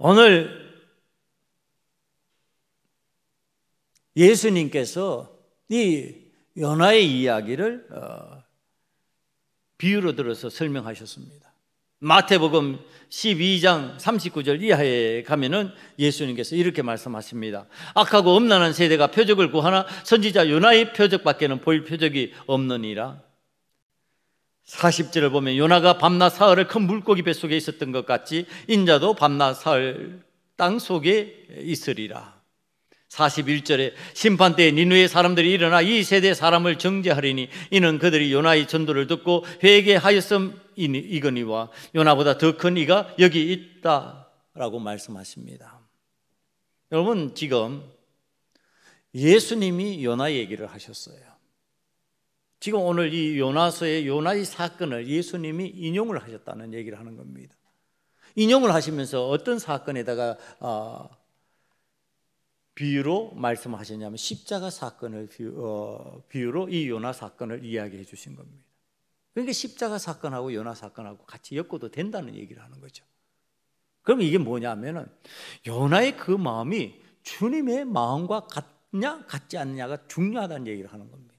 오늘 예수님께서 이 요나의 이야기를 비유로 들어서 설명하셨습니다. 마태복음 12장 39절 이하에 가면은 예수님께서 이렇게 말씀하십니다. 악하고 음란한 세대가 표적을 구하나 선지자 요나의 표적밖에는 볼 표적이 없느니라. 40절을 보면 요나가 밤낮 사흘을 큰 물고기 뱃속에 있었던 것 같이 인자도 밤낮 사흘 땅 속에 있으리라. 41절에 심판 때에 니느웨 사람들이 일어나 이 세대 사람을 정죄하리니 이는 그들이 요나의 전도를 듣고 회개하였음이거니와 요나보다 더 큰 이가 여기 있다라고 말씀하십니다. 여러분, 지금 예수님이 요나 얘기를 하셨어요. 지금 오늘 이 요나서의 요나의 사건을 예수님이 인용을 하셨다는 얘기를 하는 겁니다. 인용을 하시면서 어떤 사건에다가 비유로 말씀하셨냐면 십자가 사건을 비유로 이 요나 사건을 이야기해 주신 겁니다. 그러니까 십자가 사건하고 요나 사건하고 같이 엮어도 된다는 얘기를 하는 거죠. 그럼 이게 뭐냐면은 요나의 그 마음이 주님의 마음과 같냐 같지 않느냐가 중요하다는 얘기를 하는 겁니다.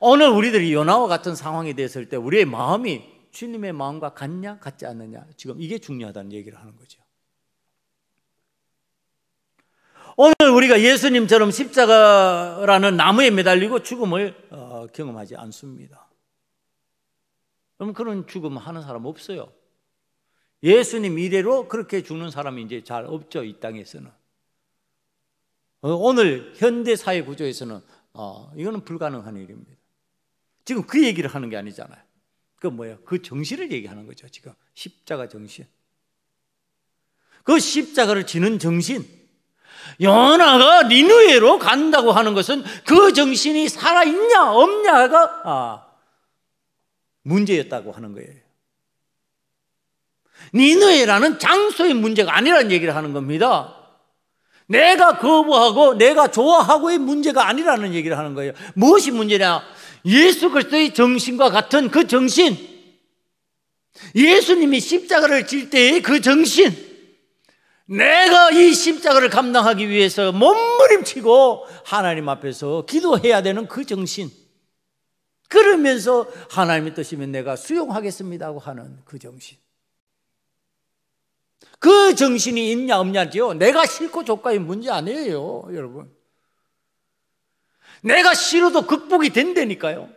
오늘 우리들이 요나와 같은 상황이 됐을 때 우리의 마음이 주님의 마음과 같냐 같지 않느냐, 지금 이게 중요하다는 얘기를 하는 거죠. 오늘 우리가 예수님처럼 십자가라는 나무에 매달리고 죽음을 경험하지 않습니다. 그럼 그런 죽음 하는 사람 없어요. 예수님 이래로 그렇게 죽는 사람이 이제 잘 없죠, 이 땅에서는. 오늘 현대 사회 구조에서는 이거는 불가능한 일입니다. 지금 그 얘기를 하는 게 아니잖아요. 그 뭐예요? 그 정신을 얘기하는 거죠. 지금 십자가 정신. 그 십자가를 지는 정신. 요나가 니느웨로 간다고 하는 것은 그 정신이 살아있냐 없냐가 문제였다고 하는 거예요. 니느웨라는 장소의 문제가 아니라는 얘기를 하는 겁니다. 내가 거부하고 내가 좋아하고의 문제가 아니라는 얘기를 하는 거예요. 무엇이 문제냐? 예수 그리스도의 정신과 같은 그 정신, 예수님이 십자가를 질 때의 그 정신, 내가 이 십자가를 감당하기 위해서 몸부림치고 하나님 앞에서 기도해야 되는 그 정신, 그러면서 하나님의 뜻이면 내가 수용하겠습니다 하고 하는 그 정신, 그 정신이 있냐 없냐죠. 내가 싫고 좋고의 문제 아니에요, 여러분. 내가 싫어도 극복이 된다니까요.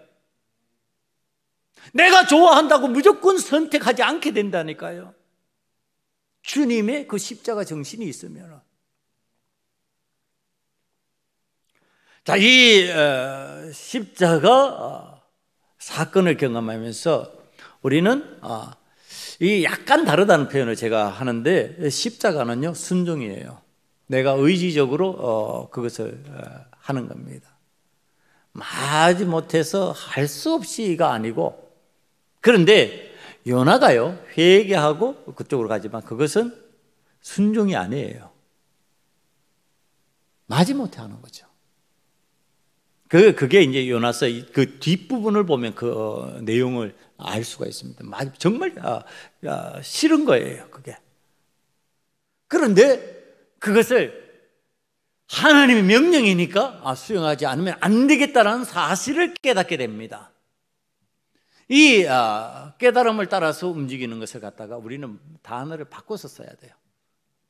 내가 좋아한다고 무조건 선택하지 않게 된다니까요. 주님의 그 십자가 정신이 있으면. 자, 이 십자가 사건을 경험하면서 우리는 이 약간 다르다는 표현을 제가 하는데, 십자가는요 순종이에요. 내가 의지적으로 그것을 하는 겁니다. 마지 못해서 할 수 없이가 아니고, 그런데 요나가요 회개하고 그쪽으로 가지만 그것은 순종이 아니에요. 마지 못해 하는 거죠. 그게 이제 요나서 그 뒷부분을 보면 그 내용을 알 수가 있습니다. 정말 싫은 거예요, 그게. 그런데 그것을 하나님의 명령이니까 수용하지 않으면 안 되겠다는 사실을 깨닫게 됩니다. 이 깨달음을 따라서 움직이는 것을 갖다가 우리는 단어를 바꿔서 써야 돼요.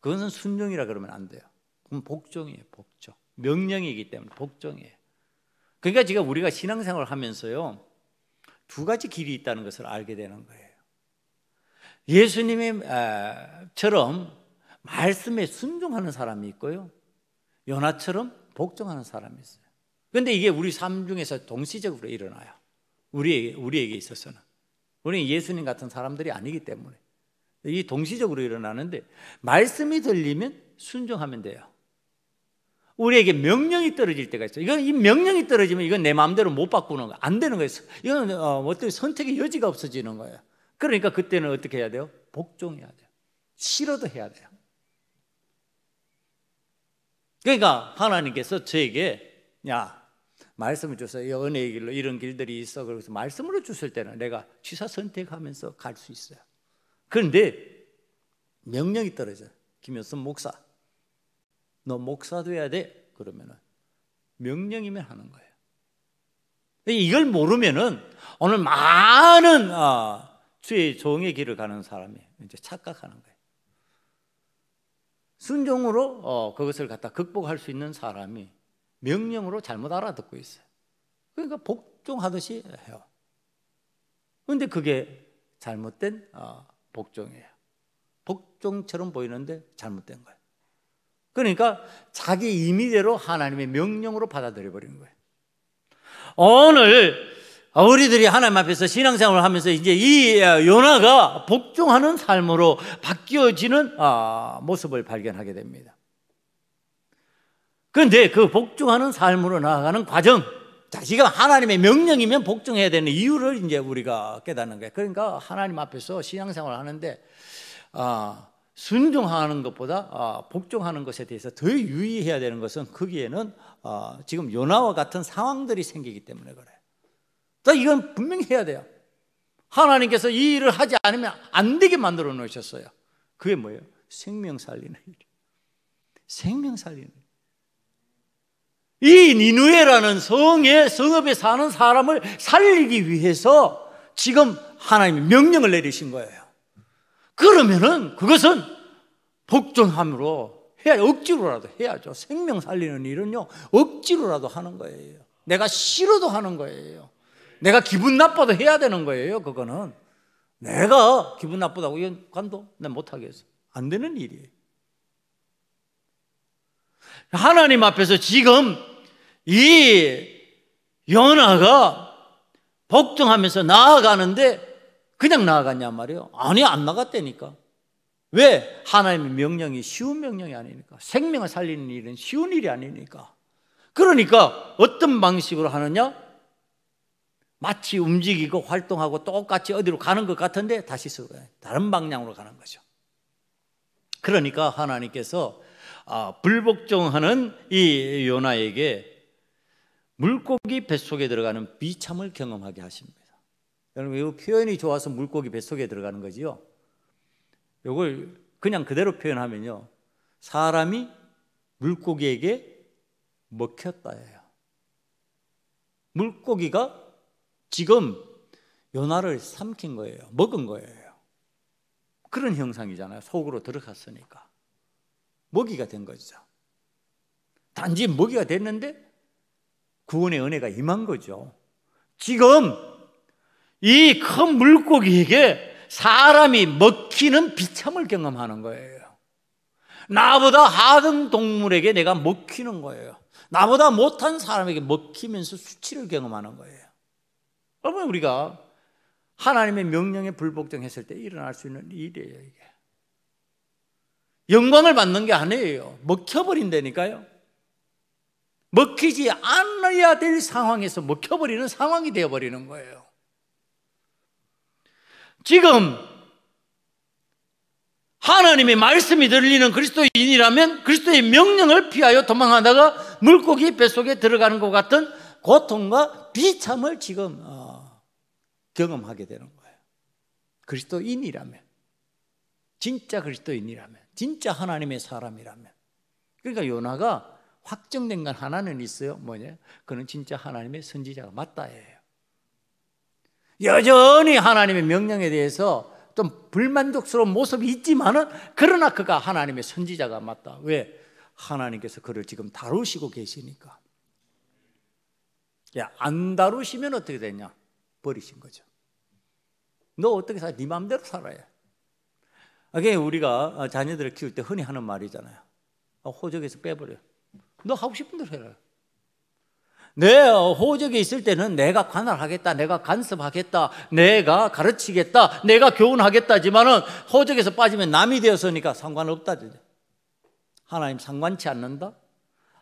그것은 순종이라 그러면 안 돼요. 그럼 복종이에요, 복종. 명령이기 때문에 복종이에요. 그러니까 지금 우리가 신앙생활을 하면서요 두 가지 길이 있다는 것을 알게 되는 거예요. 예수님처럼 말씀에 순종하는 사람이 있고요, 요나처럼 복종하는 사람이 있어요. 그런데 이게 우리 삶 중에서 동시적으로 일어나요. 우리에게 있어서는. 우리는 예수님 같은 사람들이 아니기 때문에 이 동시적으로 일어나는데, 말씀이 들리면 순종하면 돼요. 우리에게 명령이 떨어질 때가 있어요. 이 명령이 떨어지면 이건 내 마음대로 못 바꾸는 거, 안 되는 거예요. 이건 어떻게 선택의 여지가 없어지는 거예요. 그러니까 그때는 어떻게 해야 돼요? 복종해야 돼요. 싫어도 해야 돼요. 그러니까 하나님께서 저에게 말씀을 주세요. 은혜의 길로 이런 길들이 있어. 그래서 말씀으로 주실 때는 내가 취사 선택하면서 갈 수 있어요. 그런데 명령이 떨어져. 김효선 목사, 너 목사 돼야 돼. 그러면은 명령이면 하는 거예요. 이걸 모르면은 오늘 많은 주의 종의 길을 가는 사람이 이제 착각하는 거예요. 순종으로 그것을 갖다 극복할 수 있는 사람이 명령으로 잘못 알아듣고 있어요. 그러니까 복종하듯이 해요. 그런데 그게 잘못된 복종이에요. 복종처럼 보이는데 잘못된 거예요. 그러니까 자기 임의대로 하나님의 명령으로 받아들여 버리는 거예요. 오늘 우리들이 하나님 앞에서 신앙생활을 하면서 이제 이 요나가 복종하는 삶으로 바뀌어지는 모습을 발견하게 됩니다. 그런데 그 복종하는 삶으로 나아가는 과정, 자, 지금 하나님의 명령이면 복종해야 되는 이유를 이제 우리가 깨닫는 거예요. 그러니까 하나님 앞에서 신앙생활을 하는데 순종하는 것보다 복종하는 것에 대해서 더 유의해야 되는 것은 거기에는 지금 요나와 같은 상황들이 생기기 때문에 그래요. 자, 이건 분명히 해야 돼요. 하나님께서 이 일을 하지 않으면 안 되게 만들어 놓으셨어요. 그게 뭐예요? 생명 살리는 일. 생명 살리는 일. 이 니느웨라는 성읍에 사는 사람을 살리기 위해서 지금 하나님이 명령을 내리신 거예요. 그러면은 그것은 복종함으로 해야, 억지로라도 해야죠. 생명 살리는 일은요, 억지로라도 하는 거예요. 내가 싫어도 하는 거예요. 내가 기분 나빠도 해야 되는 거예요. 그거는 내가 기분 나쁘다고 이건 관도 난 못하겠어. 안 되는 일이에요. 하나님 앞에서 지금 이 요나가 복종하면서 나아가는데 그냥 나아갔냔 말이에요. 아니, 안 나갔다니까. 왜? 하나님의 명령이 쉬운 명령이 아니니까. 생명을 살리는 일은 쉬운 일이 아니니까. 그러니까 어떤 방식으로 하느냐? 마치 움직이고 활동하고 똑같이 어디로 가는 것 같은데 다시 다른 방향으로 가는 거죠. 그러니까 하나님께서 불복종하는 이 요나에게 물고기 뱃속에 들어가는 비참을 경험하게 하십니다. 여러분, 이 표현이 좋아서 물고기 뱃속에 들어가는 거지요. 이걸 그냥 그대로 표현하면요, 사람이 물고기에게 먹혔다예요. 물고기가 지금 요나를 삼킨 거예요. 먹은 거예요. 그런 형상이잖아요. 속으로 들어갔으니까 먹이가 된 거죠. 단지 먹이가 됐는데 구원의 은혜가 임한 거죠. 지금 이 큰 물고기에게 사람이 먹히는 비참을 경험하는 거예요. 나보다 하등 동물에게 내가 먹히는 거예요. 나보다 못한 사람에게 먹히면서 수치를 경험하는 거예요. 여러분, 우리가 하나님의 명령에 불복종했을 때 일어날 수 있는 일이에요. 이게 영광을 받는 게 아니에요. 먹혀버린다니까요. 먹히지 않아야 될 상황에서 먹혀버리는 상황이 되어버리는 거예요. 지금 하나님의 말씀이 들리는 그리스도인이라면 그리스도의 명령을 피하여 도망하다가 물고기 뱃속에 들어가는 것 같은 고통과 비참을 지금 경험하게 되는 거예요. 그리스도인이라면, 진짜 그리스도인이라면, 진짜 하나님의 사람이라면. 그러니까 요나가 확정된 건 하나는 있어요. 뭐냐? 그는 진짜 하나님의 선지자가 맞다예요. 여전히 하나님의 명령에 대해서 좀 불만족스러운 모습이 있지만은, 그러나 그가 하나님의 선지자가 맞다. 왜? 하나님께서 그를 지금 다루시고 계시니까. 야, 안 다루시면 어떻게 되냐? 버리신 거죠. 너 어떻게 살아? 네 마음대로 살아야. 그게 우리가 자녀들을 키울 때 흔히 하는 말이잖아요. 호적에서 빼버려. 너 하고 싶은 대로 해라. 내 호적에 있을 때는 내가 관할하겠다, 내가 간섭하겠다, 내가 가르치겠다, 내가 교훈하겠다지만은 호적에서 빠지면 남이 되었으니까 상관없다. 하나님 상관치 않는다.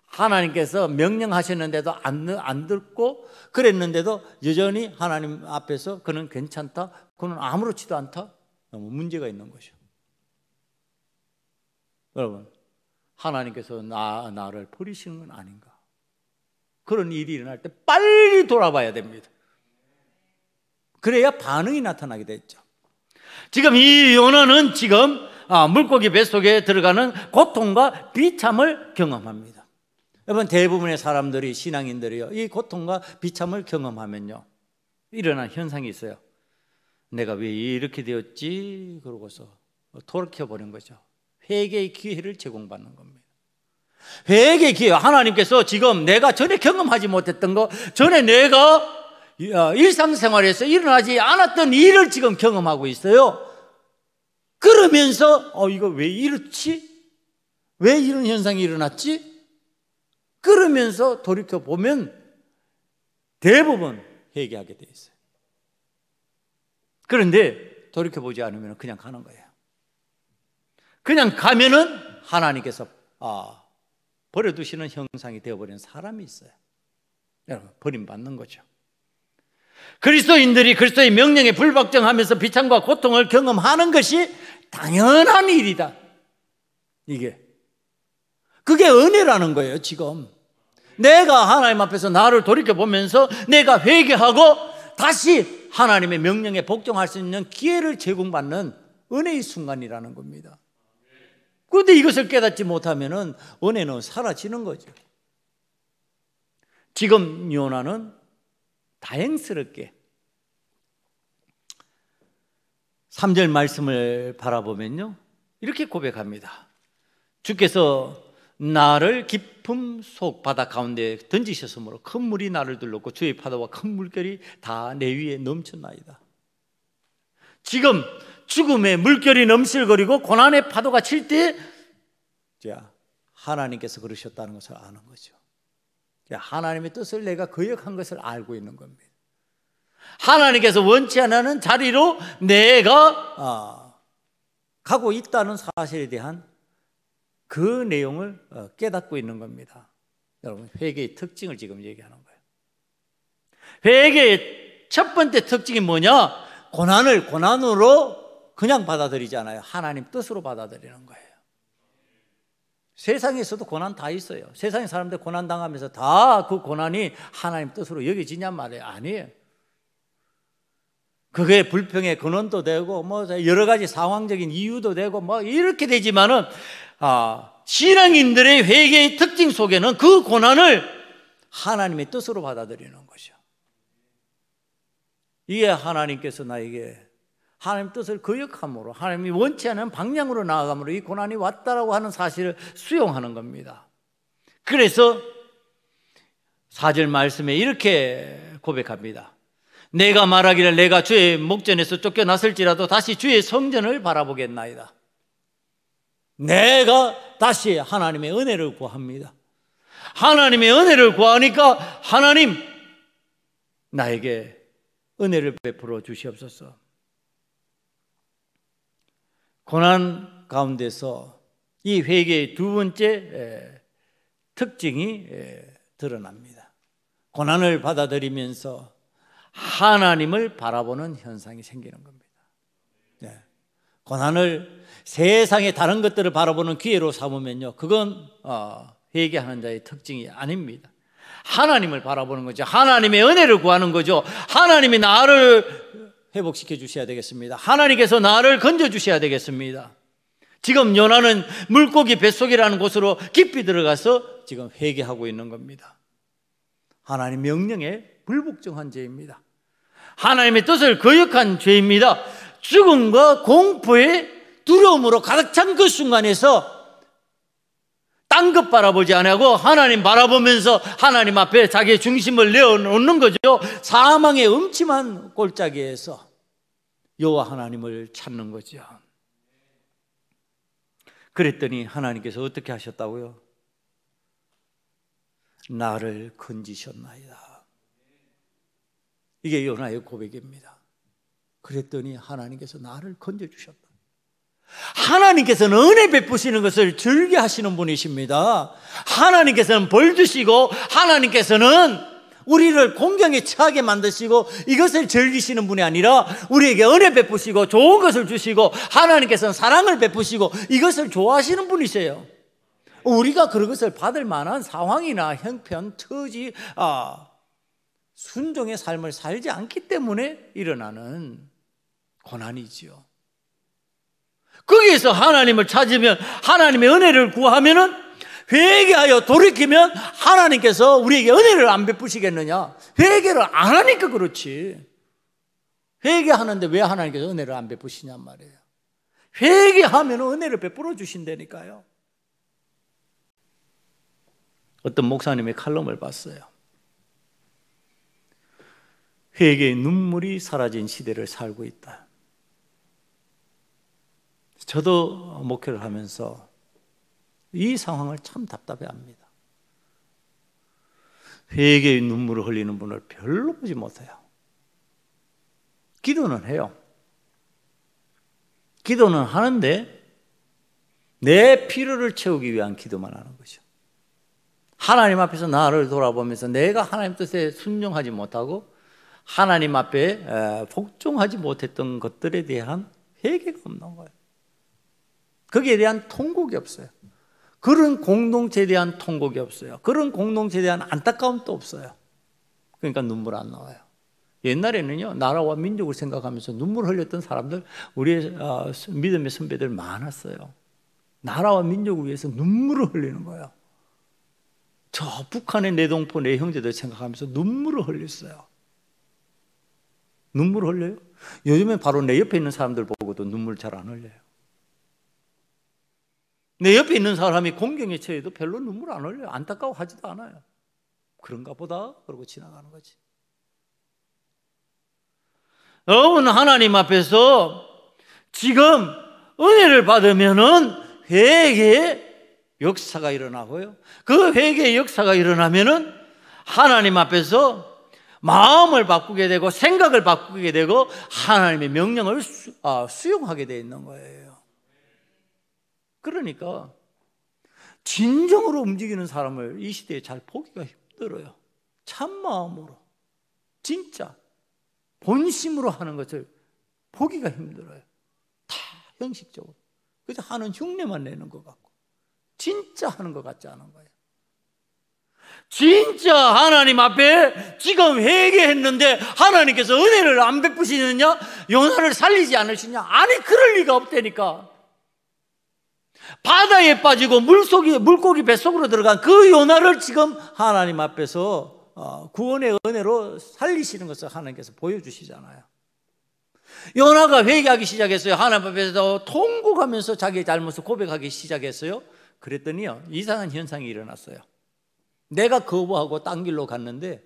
하나님께서 명령하셨는데도 안 듣고 그랬는데도 여전히 하나님 앞에서 그는 괜찮다, 그는 아무렇지도 않다. 너무 문제가 있는 것이요. 여러분, 하나님께서 나를 버리시는 건 아닌가? 그런 일이 일어날 때 빨리 돌아봐야 됩니다. 그래야 반응이 나타나게 됐죠. 지금 이 요나는 지금 물고기 뱃속에 들어가는 고통과 비참을 경험합니다. 여러분, 대부분의 사람들이, 신앙인들이요, 이 고통과 비참을 경험하면요, 일어난 현상이 있어요. 내가 왜 이렇게 되었지? 그러고서 돌이켜버린 거죠. 회개의 기회를 제공받는 겁니다. 회개의 기회, 하나님께서 지금 내가 전에 경험하지 못했던 거, 전에 내가 일상생활에서 일어나지 않았던 일을 지금 경험하고 있어요. 그러면서 이거 왜 이렇지? 왜 이런 현상이 일어났지? 그러면서 돌이켜보면 대부분 회개하게 돼 있어요. 그런데 돌이켜보지 않으면 그냥 가는 거예요. 그냥 가면은 하나님께서 버려두시는 형상이 되어버린 사람이 있어요. 여러분, 버림받는 거죠. 그리스도인들이 그리스도의 명령에 불박정하면서 비참과 고통을 경험하는 것이 당연한 일이다. 그게 은혜라는 거예요. 지금 내가 하나님 앞에서 나를 돌이켜보면서 내가 회개하고 다시 하나님의 명령에 복종할 수 있는 기회를 제공받는 은혜의 순간이라는 겁니다. 그런데 이것을 깨닫지 못하면 은혜는 사라지는 거죠. 지금 요나는 다행스럽게 3절 말씀을 바라보면요, 이렇게 고백합니다. 주께서 나를 깊음 속 바다 가운데 던지셨으므로 큰 물이 나를 둘렀고 주의 파도와 큰 물결이 다 내 위에 넘쳤나이다. 지금 죽음의 물결이 넘실거리고 고난의 파도가 칠 때 하나님께서 그러셨다는 것을 아는 거죠. 하나님의 뜻을 내가 거역한 것을 알고 있는 겁니다. 하나님께서 원치 않는 자리로 내가 가고 있다는 사실에 대한 그 내용을 깨닫고 있는 겁니다. 여러분, 회개의 특징을 지금 얘기하는 거예요. 회개의 첫 번째 특징이 뭐냐? 고난을 고난으로 그냥 받아들이지 않아요. 하나님 뜻으로 받아들이는 거예요. 세상에서도 고난 다 있어요. 세상의 사람들 고난 당하면서 다 그 고난이 하나님 뜻으로 여겨지냔 말이에요. 아니에요. 그게 불평의 근원도 되고 여러 가지 상황적인 이유도 되고 이렇게 되지만은 신앙인들의 회개의 특징 속에는 그 고난을 하나님의 뜻으로 받아들이는 것이죠. 이게 하나님께서 나에게 하나님 뜻을 거역함으로, 하나님이 원치 않은 방향으로 나아감으로 이 고난이 왔다라고 하는 사실을 수용하는 겁니다. 그래서 4절 말씀에 이렇게 고백합니다. 내가 말하기를 내가 주의 목전에서 쫓겨났을지라도 다시 주의 성전을 바라보겠나이다. 내가 다시 하나님의 은혜를 구합니다. 하나님의 은혜를 구하니까 하나님 나에게 은혜를 베풀어 주시옵소서. 고난 가운데서 이 회개의 두 번째 특징이 드러납니다. 고난을 받아들이면서 하나님을 바라보는 현상이 생기는 겁니다. 고난을 세상의 다른 것들을 바라보는 기회로 삼으면요, 그건 회개하는 자의 특징이 아닙니다. 하나님을 바라보는 거죠. 하나님의 은혜를 구하는 거죠. 하나님이 나를 회복시켜 주셔야 되겠습니다. 하나님께서 나를 건져 주셔야 되겠습니다. 지금 요나는 물고기 뱃속이라는 곳으로 깊이 들어가서 지금 회개하고 있는 겁니다. 하나님 명령에 불복종한 죄입니다. 하나님의 뜻을 거역한 죄입니다. 죽음과 공포의 두려움으로 가득 찬 그 순간에서 딴 것 바라보지 않고 하나님 바라보면서 하나님 앞에 자기의 중심을 내어놓는 거죠. 사망의 음침한 골짜기에서 여호와 하나님을 찾는 거죠. 그랬더니 하나님께서 어떻게 하셨다고요? 나를 건지셨나이다. 이게 요나의 고백입니다. 그랬더니 하나님께서 나를 건져주셨다. 하나님께서는 은혜 베푸시는 것을 즐겨 하시는 분이십니다. 하나님께서는 벌 주시고 하나님께서는 우리를 공경에 처하게 만드시고 이것을 즐기시는 분이 아니라 우리에게 은혜 베푸시고 좋은 것을 주시고 하나님께서는 사랑을 베푸시고 이것을 좋아하시는 분이세요. 우리가 그런 것을 받을 만한 상황이나 형편, 처지, 순종의 삶을 살지 않기 때문에 일어나는 고난이지요. 거기에서 하나님을 찾으면, 하나님의 은혜를 구하면은, 회개하여 돌이키면 하나님께서 우리에게 은혜를 안 베푸시겠느냐? 회개를 안 하니까 그렇지. 회개하는데 왜 하나님께서 은혜를 안 베푸시냔 말이에요. 회개하면 은혜를 베풀어 주신다니까요. 어떤 목사님의 칼럼을 봤어요. 회개의 눈물이 사라진 시대를 살고 있다. 저도 목회를 하면서 이 상황을 참 답답해합니다. 회개의 눈물을 흘리는 분을 별로 보지 못해요. 기도는 해요. 기도는 하는데 내 필요를 채우기 위한 기도만 하는 거죠. 하나님 앞에서 나를 돌아보면서 내가 하나님 뜻에 순종하지 못하고 하나님 앞에 복종하지 못했던 것들에 대한 회개가 없는 거예요. 거기에 대한 통곡이 없어요. 그런 공동체에 대한 통곡이 없어요. 그런 공동체에 대한 안타까움도 없어요. 그러니까 눈물 안 나와요. 옛날에는요, 나라와 민족을 생각하면서 눈물 흘렸던 사람들, 우리의 믿음의 선배들 많았어요. 나라와 민족을 위해서 눈물을 흘리는 거예요. 저 북한의 내 동포, 내 형제들 생각하면서 눈물을 흘렸어요. 눈물 흘려요? 요즘에 바로 내 옆에 있는 사람들 보고도 눈물 잘 안 흘려요. 내 옆에 있는 사람이 공경에 처해도 별로 눈물 안 흘려요. 안타까워하지도 않아요. 그런가 보다 그러고 지나가는 거지. 여러분, 하나님 앞에서 지금 은혜를 받으면은 회개의 역사가 일어나고요. 그 회개의 역사가 일어나면은 하나님 앞에서 마음을 바꾸게 되고 생각을 바꾸게 되고 하나님의 명령을 수용하게 되어 있는 거예요. 그러니까 진정으로 움직이는 사람을 이 시대에 잘 보기가 힘들어요. 참마음으로 진짜 본심으로 하는 것을 보기가 힘들어요. 다 형식적으로. 그래서 하는 흉내만 내는 것 같고 진짜 하는 것 같지 않은 거예요. 진짜 하나님 앞에 지금 회개했는데 하나님께서 은혜를 안 베푸시느냐? 요나를 살리지 않으시냐? 아니, 그럴 리가 없다니까. 바다에 빠지고 물고기 뱃속으로 들어간 그 요나를 지금 하나님 앞에서 구원의 은혜로 살리시는 것을 하나님께서 보여주시잖아요. 요나가 회개하기 시작했어요. 하나님 앞에서 통곡하면서 자기의 잘못을 고백하기 시작했어요. 그랬더니요, 이상한 현상이 일어났어요. 내가 거부하고 딴 길로 갔는데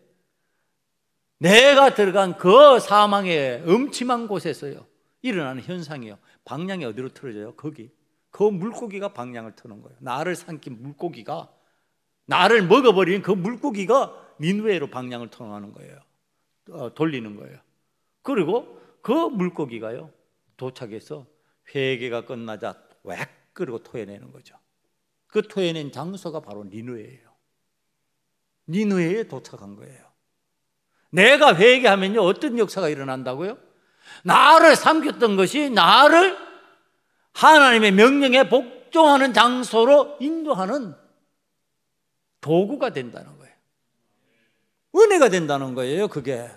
내가 들어간 그 사망의 음침한 곳에서요 일어나는 현상이요, 방향이 어디로 틀어져요? 거기. 그 물고기가 방향을 트는 거예요. 나를 삼킨 물고기가, 나를 먹어버린 그 물고기가 니느웨로 방향을 통하는 거예요. 돌리는 거예요. 그리고 그 물고기가요 도착해서 회개가 끝나자 웩 그리고 토해내는 거죠. 그 토해낸 장소가 바로 니느웨예요. 니느웨에 도착한 거예요. 내가 회개하면요 어떤 역사가 일어난다고요? 나를 삼켰던 것이 나를 하나님의 명령에 복종하는 장소로 인도하는 도구가 된다는 거예요. 은혜가 된다는 거예요. 그게.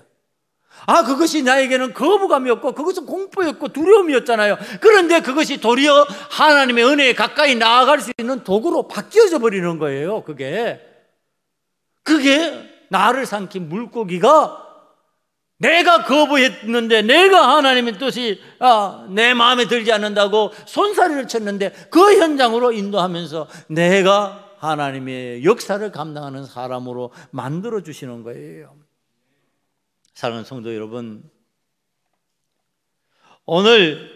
그것이 나에게는 거부감이 없고 그것은 공포였고 두려움이었잖아요. 그런데 그것이 도리어 하나님의 은혜에 가까이 나아갈 수 있는 도구로 바뀌어져 버리는 거예요. 그게 나를 삼킨 물고기가 내가 거부했는데 내가 하나님의 뜻이 내 마음에 들지 않는다고 손사래를 쳤는데 그 현장으로 인도하면서 내가 하나님의 역사를 감당하는 사람으로 만들어 주시는 거예요. 사랑하는 성도 여러분, 오늘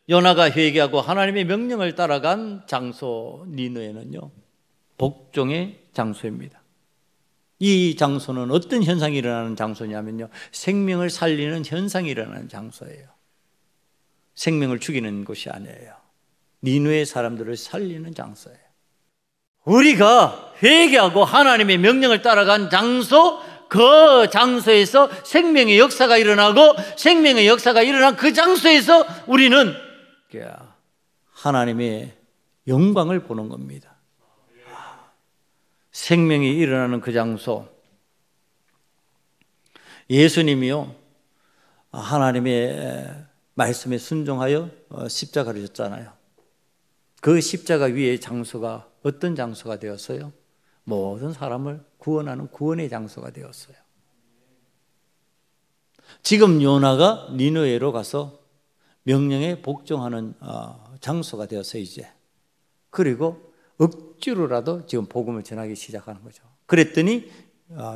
요나가 회개하고 하나님의 명령을 따라간 장소 니느웨는요 복종의 장소입니다. 이 장소는 어떤 현상이 일어나는 장소냐면요 생명을 살리는 현상이 일어나는 장소예요. 생명을 죽이는 곳이 아니에요. 니느웨 사람들을 살리는 장소예요. 우리가 회개하고 하나님의 명령을 따라간 장소, 그 장소에서 생명의 역사가 일어나고 생명의 역사가 일어난 그 장소에서 우리는 하나님의 영광을 보는 겁니다. 생명이 일어나는 그 장소, 예수님이요 하나님의 말씀에 순종하여 십자가를 졌잖아요. 그 십자가 위의 장소가 어떤 장소가 되었어요? 모든 사람을 구원하는 구원의 장소가 되었어요. 지금 요나가 니느웨로 가서 명령에 복종하는 장소가 되었어요, 이제. 그리고 억지로라도 지금 복음을 전하기 시작하는 거죠. 그랬더니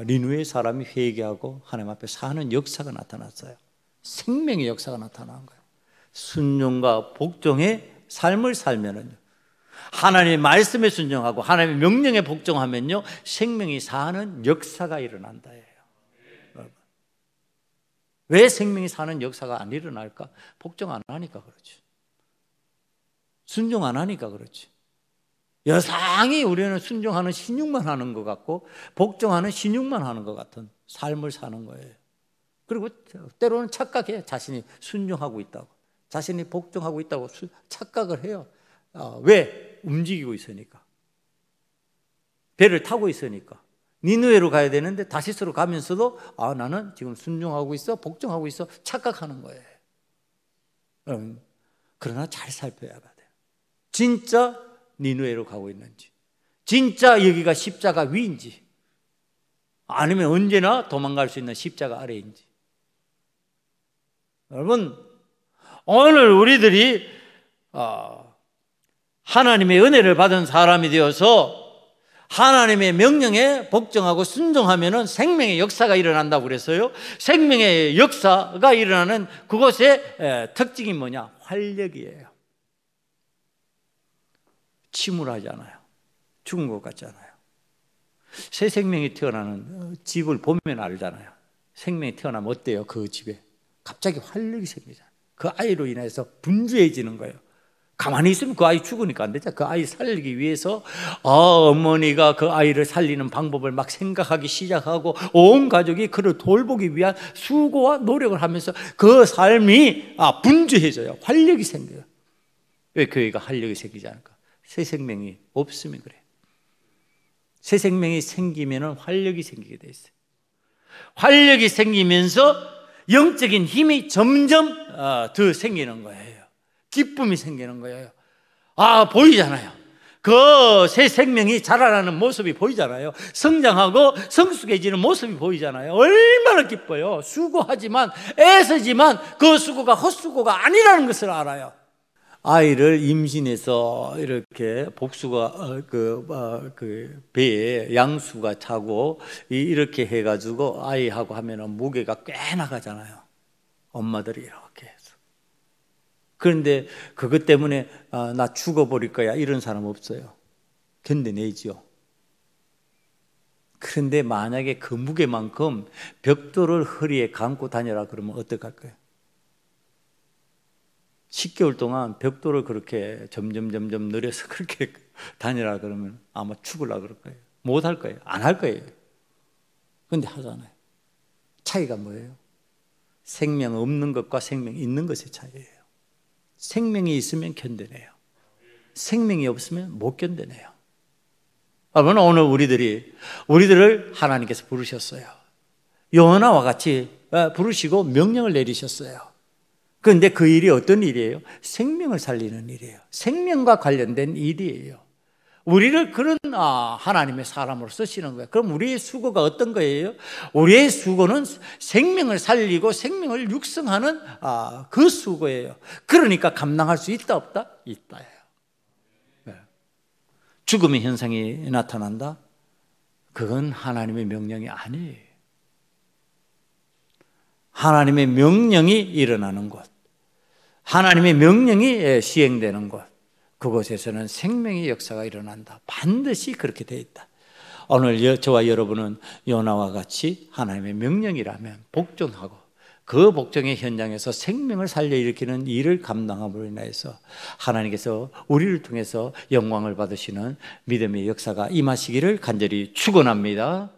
니느웨 사람이 회개하고 하나님 앞에 사는 역사가 나타났어요. 생명의 역사가 나타난 거예요. 순종과 복종의 삶을 살면은요, 하나님의 말씀에 순종하고 하나님의 명령에 복종하면요, 생명이 사는 역사가 일어난다예요. 왜 생명이 사는 역사가 안 일어날까? 복종 안 하니까 그렇지. 순종 안 하니까 그렇지. 여상히 우리는 순종하는 신용만 하는 것 같고 복종하는 신용만 하는 것 같은 삶을 사는 거예요. 그리고 때로는 착각해요. 자신이 순종하고 있다고, 자신이 복종하고 있다고 착각을 해요. 왜? 움직이고 있으니까. 배를 타고 있으니까. 니느웨로 가야 되는데 다시스로 가면서도 나는 지금 순종하고 있어, 복종하고 있어, 착각하는 거예요. 그러나 잘 살펴야 돼요. 진짜 니느웨로 가고 있는지, 진짜 여기가 십자가 위인지, 아니면 언제나 도망갈 수 있는 십자가 아래인지. 여러분, 오늘 우리들이 하나님의 은혜를 받은 사람이 되어서 하나님의 명령에 복종하고 순종하면은 생명의 역사가 일어난다고 그랬어요. 생명의 역사가 일어나는 그곳의 특징이 뭐냐? 활력이에요. 침울하잖아요. 죽은 것 같잖아요. 새 생명이 태어나는 집을 보면 알잖아요. 생명이 태어나면 어때요? 그 집에 갑자기 활력이 생기잖아요. 그 아이로 인해서 분주해지는 거예요. 가만히 있으면 그 아이 죽으니까 안 되죠. 그 아이 살리기 위해서 어머니가 그 아이를 살리는 방법을 막 생각하기 시작하고 온 가족이 그를 돌보기 위한 수고와 노력을 하면서 그 삶이 분주해져요. 활력이 생겨요. 왜 교회가 활력이 생기지 않을까? 새 생명이 없으면 그래요. 새 생명이 생기면 활력이 생기게 돼 있어요. 활력이 생기면서 영적인 힘이 점점 더 생기는 거예요. 기쁨이 생기는 거예요. 보이잖아요. 그 새 생명이 자라나는 모습이 보이잖아요. 성장하고 성숙해지는 모습이 보이잖아요. 얼마나 기뻐요. 수고하지만, 애쓰지만 그 수고가 헛수고가 아니라는 것을 알아요. 아이를 임신해서 이렇게 복수가 그 배에 양수가 차고 이렇게 해가지고 아이하고 하면은 무게가 꽤 나가잖아요. 엄마들이 이렇게 해서. 그런데 그것 때문에 나 죽어버릴 거야 이런 사람 없어요. 견뎌내죠. 그런데 만약에 그 무게만큼 벽돌을 허리에 감고 다녀라 그러면 어떡할 거예요? 10개월 동안 벽돌을 그렇게 점점 늘여서 그렇게 다니라 그러면 아마 죽으려고 그럴 거예요. 못 할 거예요. 안 할 거예요. 그런데 하잖아요. 차이가 뭐예요? 생명 없는 것과 생명 있는 것의 차이예요. 생명이 있으면 견뎌내요. 생명이 없으면 못 견뎌내요. 여러분, 오늘 우리들을 하나님께서 부르셨어요. 요나와 같이 부르시고 명령을 내리셨어요. 그런데 그 일이 어떤 일이에요? 생명을 살리는 일이에요. 생명과 관련된 일이에요. 우리를 그런 하나님의 사람으로 쓰시는 거예요. 그럼 우리의 수고가 어떤 거예요? 우리의 수고는 생명을 살리고 생명을 육성하는 그 수고예요. 그러니까 감당할 수 있다 없다? 있다예요. 죽음의 현상이 나타난다? 그건 하나님의 명령이 아니에요. 하나님의 명령이 일어나는 곳, 하나님의 명령이 시행되는 곳, 그곳에서는 생명의 역사가 일어난다. 반드시 그렇게 되어 있다. 오늘 저와 여러분은 요나와 같이 하나님의 명령이라면 복종하고 그 복종의 현장에서 생명을 살려 일으키는 일을 감당함으로 인해서 하나님께서 우리를 통해서 영광을 받으시는 믿음의 역사가 임하시기를 간절히 축원합니다.